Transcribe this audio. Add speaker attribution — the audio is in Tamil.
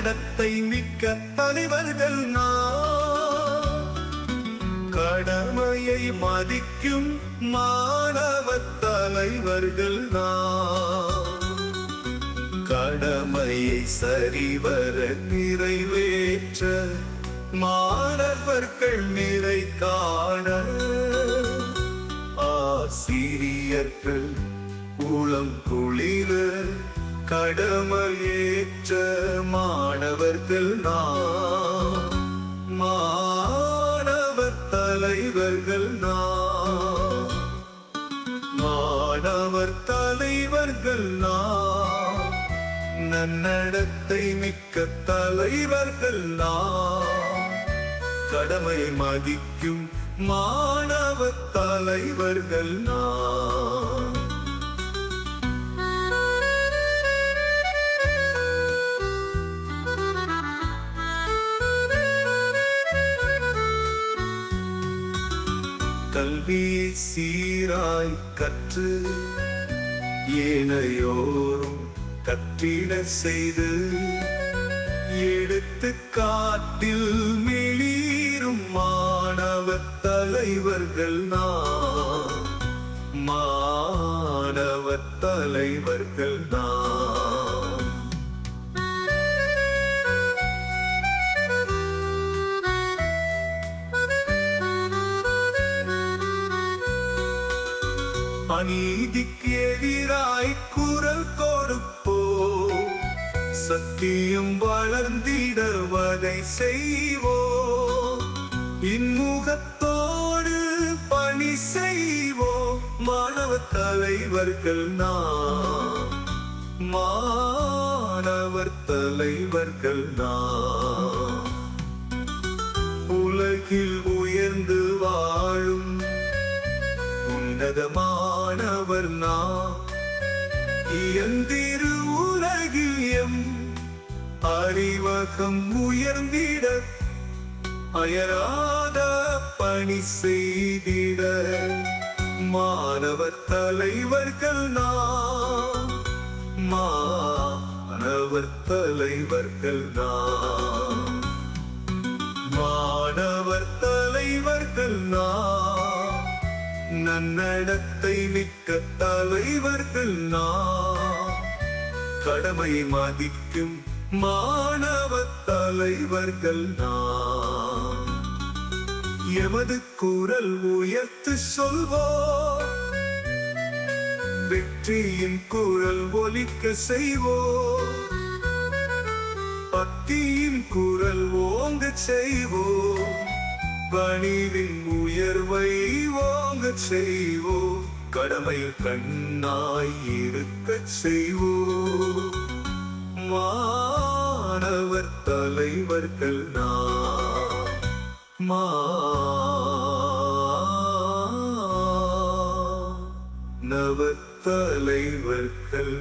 Speaker 1: நன்னடத்தை மிக்க தலைவர்கள் கடமையை மதிக்கும் மாணவ தலைவர்கள் கடமையை சரிவர நிறைவேற்ற மாணவர்கள் நிறை காண ஆசிரியர்கள் உளம் குளிர கடமையேற்ற மாணவர்கள் மாணவர் தலைவர்கள் மாணவர் தலைவர்கள் நன்னடத்தை மிக்க தலைவர்கள் கடமை மதிக்கும் மாணவ தலைவர்கள் கல்வியை சீராய் கற்று ஏனையோரும் கற்றிட செய்து எடுத்துக்காட்டில் மெளீரும் மாணவ தலைவர்கள் மாணவ தலைவர்கள் அநீதிக்கு எதிராய் குரல் கொடுப்போ சத்தியம் வளர்ந்திட வகை செய்வோ இன்முகத்தோடு பணி செய்வோ மாணவ தலைவர்கள் மாணவர் தலைவர்கள் உலகில் உயர்ந்து வாழும் உன்னதமானவர் இயந்திரு உலகில் எம் அறிவகம் உயர்ந்திட அயராத பணி செய்திட மாணவர் தலைவர்கள் மாணவர் தலைவர்கள் மாணவர் தலைவர்கள் நன்னடத்தை மிக்க தலைவர்கள் கடமை மதிக்கும் மாணவ தலைவர்கள் எமது குரல் உயர்த்து சொல்வோ வெற்றியின் குரல் ஒலிக்க செய்வோ பக்தியின் குரல் ஓங்க செய்வோ பணிவின் உயர்வை ஓங்க செய்வோ கடமையில் கண்ணாய் இருக்க செய்வோ மாணவர் தலைவர்கள் மாணவர் தலைவர்கள்